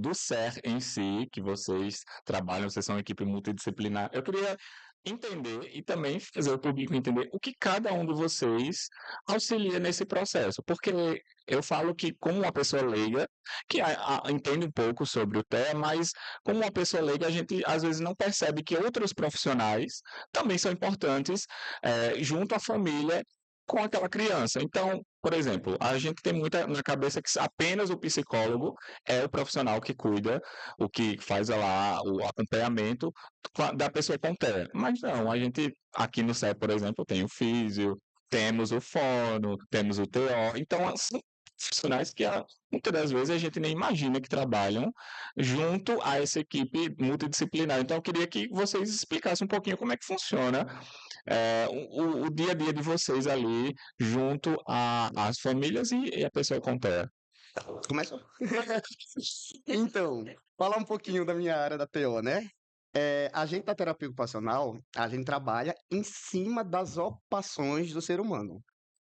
do SER em si, que vocês trabalham, vocês são uma equipe multidisciplinar. Eu queria entender e também fazer o público entender o que cada um de vocês auxilia nesse processo, porque eu falo que como uma pessoa leiga, que entende um pouco sobre o tema, mas como uma pessoa leiga, a gente às vezes não percebe que outros profissionais também são importantes junto à família com aquela criança. Então, por exemplo, a gente tem muita na cabeça que apenas o psicólogo é o profissional que cuida, o que faz lá o acompanhamento da pessoa com TEA. Mas não, a gente aqui no CEP, por exemplo, tem o físio, temos o fono, temos o TO. Então, são profissionais que muitas das vezes a gente nem imagina que trabalham junto a essa equipe multidisciplinar. Então, eu queria que vocês explicassem um pouquinho como é que funciona o dia a dia de vocês ali junto às famílias e a pessoa com TEA. Começa? Então, falar um pouquinho da minha área da TO, né? A gente da terapia ocupacional, a gente trabalha em cima das ocupações do ser humano.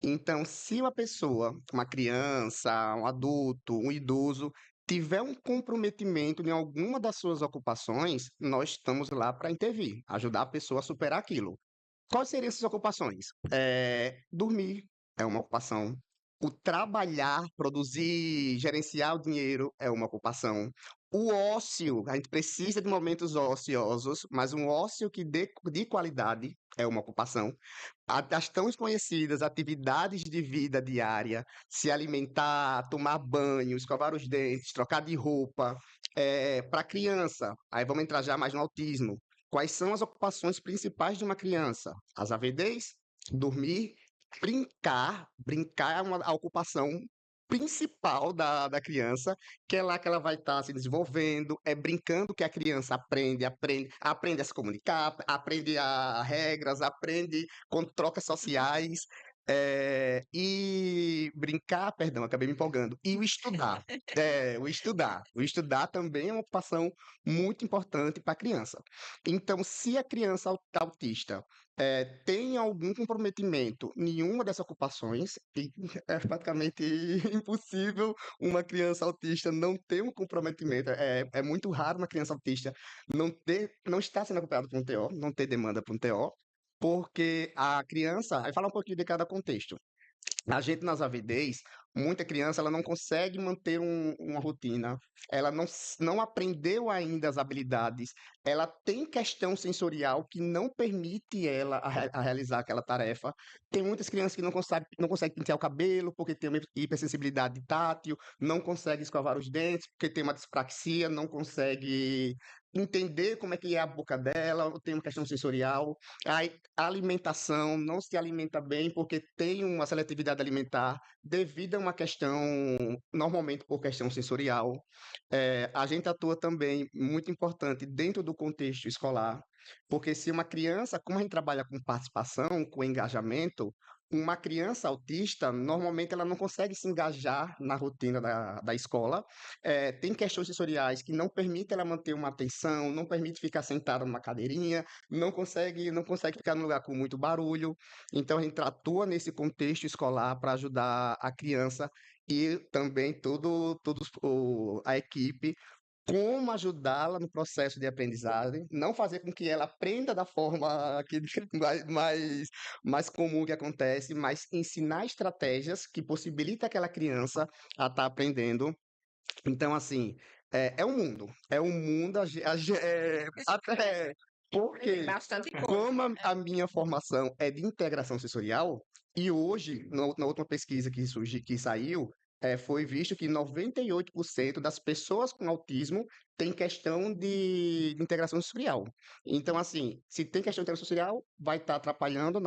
Então, se uma pessoa, uma criança, um adulto, um idoso, tiver um comprometimento em alguma das suas ocupações, nós estamos lá para intervir, ajudar a pessoa a superar aquilo. Quais seriam essas ocupações? Dormir é uma ocupação. O trabalhar, produzir, gerenciar o dinheiro é uma ocupação. O ócio, a gente precisa de momentos ociosos, mas um ócio que dê de qualidade é uma ocupação. As tão conhecidas atividades de vida diária, se alimentar, tomar banho, escovar os dentes, trocar de roupa, para criança. Aí vamos entrar já mais no autismo. Quais são as ocupações principais de uma criança? As AVDs, dormir, brincar. Brincar é a ocupação principal da criança, que é lá que ela vai estar se desenvolvendo, é brincando que a criança aprende a se comunicar, aprende a regras, aprende com trocas sociais, e brincar, perdão, acabei me empolgando, e o estudar. O estudar também é uma ocupação muito importante para a criança. Então, se a criança autista tem algum comprometimento em nenhuma dessas ocupações, e é praticamente impossível uma criança autista não ter um comprometimento. É muito raro uma criança autista não estar sendo acompanhada por um TO, não ter demanda por um TO, porque a criança, aí fala um pouquinho de cada contexto. A gente nas AVDs, muita criança ela não consegue manter uma rotina, ela não aprendeu ainda as habilidades, ela tem questão sensorial que não permite ela a realizar aquela tarefa. Tem muitas crianças que não conseguem pentear o cabelo porque tem uma hipersensibilidade tátil, não consegue escovar os dentes porque tem uma dispraxia, não consegue entender como é que é a boca dela, ou tem uma questão sensorial. A alimentação não se alimenta bem porque tem uma seletividade alimentar devido a uma questão, normalmente por questão sensorial. A gente atua também, muito importante, dentro do contexto escolar, porque se uma criança, como a gente trabalha com participação, com engajamento, uma criança autista, normalmente ela não consegue se engajar na rotina da escola. Tem questões sensoriais que não permitem ela manter uma atenção, não permite ficar sentada numa cadeirinha, não consegue ficar num lugar com muito barulho. Então a gente atua nesse contexto escolar para ajudar a criança e também a equipe como ajudá-la no processo de aprendizagem, não fazer com que ela aprenda da forma que mais comum que acontece, mas ensinar estratégias que possibilitem aquela criança a estar aprendendo. Então, assim, é um mundo, até porque, Bastante coisa. como a minha formação é de integração sensorial, e hoje, na última pesquisa que saiu, foi visto que 98% das pessoas com autismo têm questão de integração sensorial. Então, assim, se tem questão de integração sensorial, vai estar atrapalhando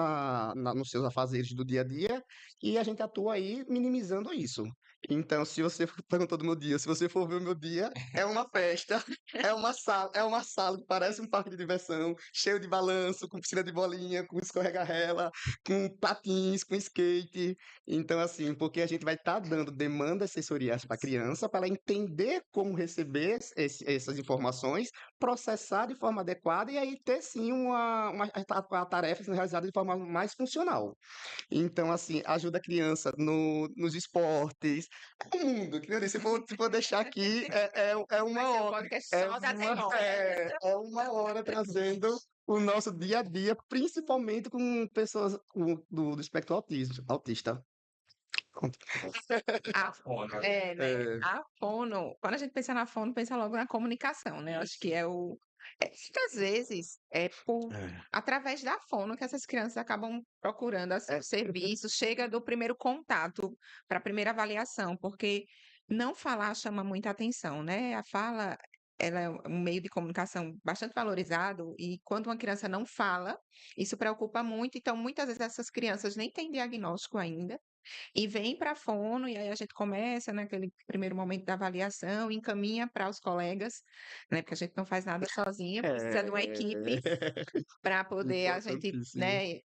nos seus afazeres do dia a dia, e a gente atua aí minimizando isso. Então, se você perguntou do meu dia, se você for ver o meu dia, é uma festa, é uma sala que parece um parque de diversão, cheio de balanço, com piscina de bolinha, com escorrega-rela, com patins, com skate. Então, assim, porque a gente vai estar dando demandas sensoriais para a criança, para ela entender como receber essas informações, processar de forma adequada e aí ter sim a tarefa sendo realizada de forma mais funcional. Então, assim, ajuda a criança nos esportes, o mundo, que nem eu disse, se for deixar aqui, é Vai uma ser um hora, podcast é só da uma, demora. é uma hora trazendo o nosso dia a dia, principalmente com pessoas do espectro autista. Conta. A Olha, né, É, a fono, quando a gente pensa na fono, pensa logo na comunicação, né, eu acho que muitas vezes é é, através da fono que essas crianças acabam procurando, assim, o serviço, chega do primeiro contato para a primeira avaliação, porque não falar chama muita atenção, né, a fala, ela é um meio de comunicação bastante valorizado e quando uma criança não fala, isso preocupa muito, então muitas vezes essas crianças nem têm diagnóstico ainda, e vem para a fono, e aí a gente começa naquele primeiro momento da avaliação, encaminha para os colegas, né? Porque a gente não faz nada sozinha, precisa de uma equipe para poder a gente, importantíssimo. né,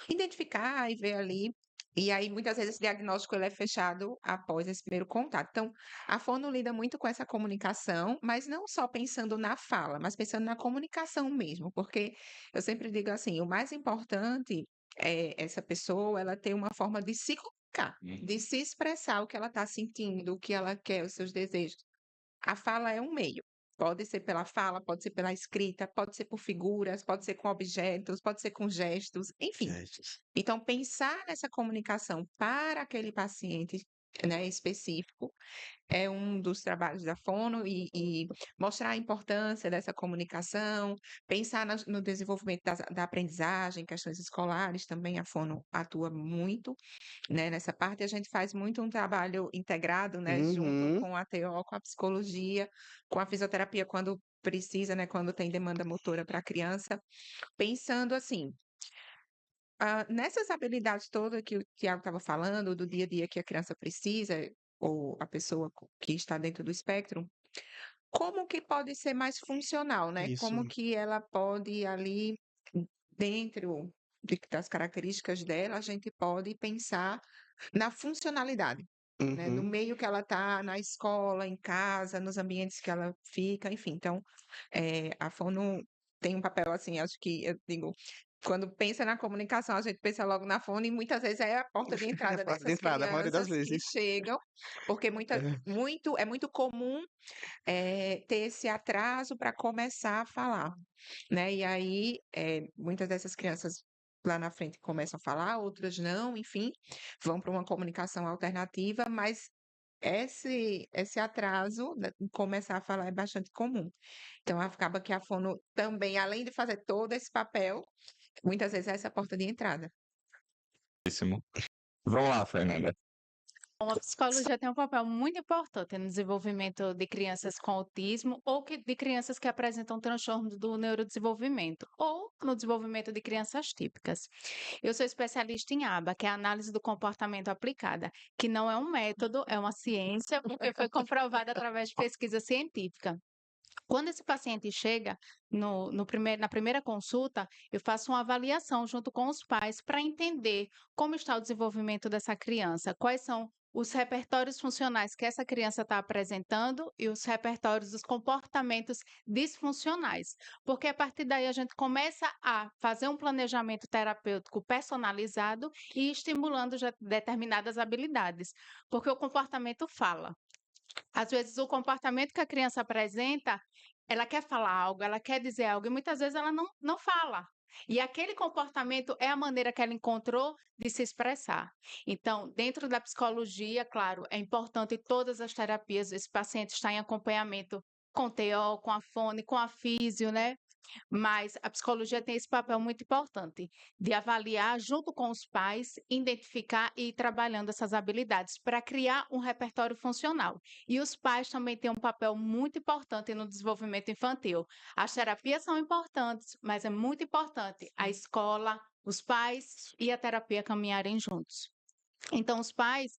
identificar e ver ali. E aí, muitas vezes, esse diagnóstico ele é fechado após esse primeiro contato. Então, a fono lida muito com essa comunicação, mas não só pensando na fala, mas pensando na comunicação mesmo, porque eu sempre digo assim, o mais importante é essa pessoa, ela ter uma forma de se comunicar, de se expressar o que ela está sentindo, o que ela quer, os seus desejos. A fala é um meio. Pode ser pela fala, pode ser pela escrita, pode ser por figuras, pode ser com objetos, pode ser com gestos, enfim. Gestos. Então, pensar nessa comunicação para aquele paciente, né, específico, é um dos trabalhos da fono e mostrar a importância dessa comunicação, pensar no desenvolvimento da aprendizagem, questões escolares também a fono atua muito, né, nessa parte. A gente faz muito um trabalho integrado, né, junto Uhum. com a TO, com a psicologia, com a fisioterapia quando precisa, né, quando tem demanda motora para a criança, pensando assim, nessas habilidades todas que o Tiago estava falando, do dia a dia que a criança precisa, ou a pessoa que está dentro do espectro, como que pode ser mais funcional, né? Como Isso. que ela pode ali, dentro das características dela, a gente pode pensar na funcionalidade, né? No Uhum. meio que ela está, na escola, em casa, nos ambientes que ela fica, enfim. Então, a fono tem um papel assim, acho que eu digo, quando pensa na comunicação, a gente pensa logo na fono e muitas vezes é a porta de É a entrada porta de dessas entrada, a maioria das crianças que vezes. chegam, porque É. é muito comum ter esse atraso para começar a falar, né? E aí, muitas dessas crianças lá na frente começam a falar, outras não, enfim, vão para uma comunicação alternativa, mas esse atraso, né, em começar a falar é bastante comum. Então, acaba que a fono também, além de fazer todo esse papel, muitas vezes é essa porta de entrada. vamos lá, Fernanda. A psicologia tem um papel muito importante no desenvolvimento de crianças com autismo ou de crianças que apresentam transtorno do neurodesenvolvimento ou no desenvolvimento de crianças típicas. Eu sou especialista em ABA, que é a análise do comportamento aplicada, que não é um método, é uma ciência, porque foi comprovada através de pesquisa científica. Quando esse paciente chega na primeira consulta, eu faço uma avaliação junto com os pais para entender como está o desenvolvimento dessa criança, quais são os repertórios funcionais que essa criança está apresentando e os repertórios dos comportamentos disfuncionais. Porque a partir daí a gente começa a fazer um planejamento terapêutico personalizado e estimulando determinadas habilidades. Porque o comportamento fala. Às vezes, o comportamento que a criança apresenta, ela quer falar algo, ela quer dizer algo, e muitas vezes ela não fala. E aquele comportamento é a maneira que ela encontrou de se expressar. Então, dentro da psicologia, claro, é importante todas as terapias, esse paciente está em acompanhamento com TO, com a fone, com a físio, né? Mas a psicologia tem esse papel muito importante de avaliar junto com os pais, identificar e ir trabalhando essas habilidades para criar um repertório funcional. E os pais também têm um papel muito importante no desenvolvimento infantil. As terapias são importantes, mas é muito importante a escola, os pais e a terapia caminharem juntos. Então, os pais,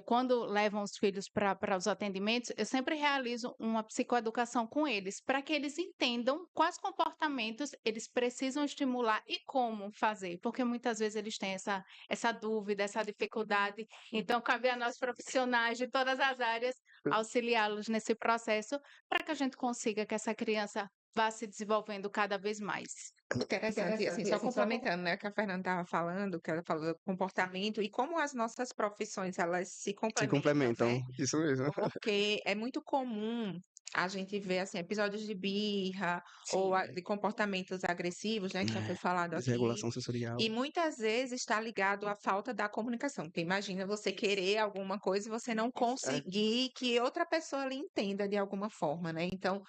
quando levam os filhos para os atendimentos, eu sempre realizo uma psicoeducação com eles, para que eles entendam quais comportamentos eles precisam estimular e como fazer, porque muitas vezes eles têm essa dúvida, essa dificuldade. Então, cabe a nós profissionais de todas as áreas auxiliá-los nesse processo, para que a gente consiga que essa criança vá se desenvolvendo cada vez mais. Interessante, e assim, só complementando, né, o que a Fernanda estava falando, que ela falou do comportamento e como as nossas profissões, elas se Se complementam, complementam, né? isso mesmo. Porque é muito comum a gente ver, assim, episódios de birra ou Sim. de comportamentos agressivos, né, que já foi falado aqui. Desregulação sensorial. E muitas vezes está ligado à falta da comunicação. Porque imagina você querer alguma coisa e você não conseguir que outra pessoa lhe entenda de alguma forma, né? Então,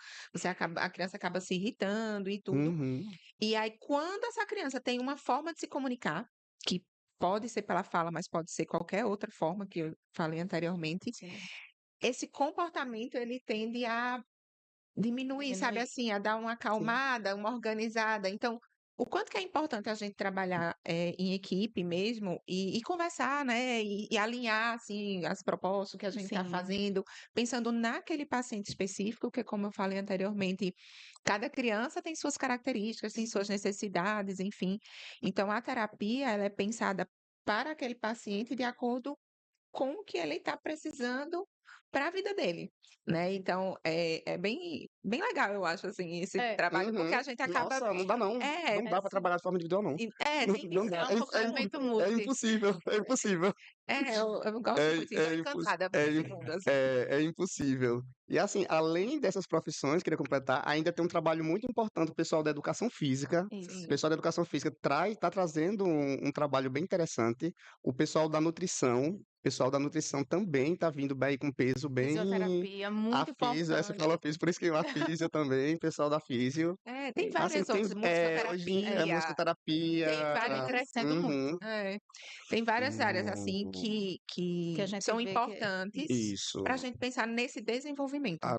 a criança acaba se irritando e tudo. Uhum. E aí, quando essa criança tem uma forma de se comunicar, que pode ser pela fala, mas pode ser qualquer outra forma que eu falei anteriormente, Sim. esse comportamento ele tende a diminuir, sabe Diminuir. assim, a dar uma acalmada, uma organizada. Então, o quanto que é importante a gente trabalhar em equipe mesmo e conversar, né? E alinhar, assim, as propostas que a gente está Sim. fazendo, pensando naquele paciente específico, que como eu falei anteriormente, cada criança tem suas características, tem suas necessidades, enfim. Então, a terapia, ela é pensada para aquele paciente de acordo com o que ele está precisando para a vida dele, né? Então, é bem legal, eu acho, assim, esse É. trabalho, porque Uhum. a gente acaba... Nossa, não dá não. É, Não dá pra Sim. trabalhar de forma individual, não. tem que Não ser dá. É um complemento É mútuo. impossível, é impossível. eu gosto É, muito, estou é, encantada é, pelo segundo, assim. é impossível. E assim, além dessas profissões, queria completar, ainda tem um trabalho muito importante o pessoal da educação física. O Isso. pessoal da educação física está trazendo um trabalho bem interessante. O pessoal da nutrição, também está vindo bem com peso bem. Fisioterapia, A muito físio, essa importante. fala físio, por isso que a físio também, pessoal da físio. Tem Isso. Assim, várias outras, hoje é musicoterapia, musicoterapia. tem Vem várias... crescendo muito. Tem várias áreas, assim, Hum, Que a que gente são vê que importantes para a Isso. gente pensar nesse desenvolvimento.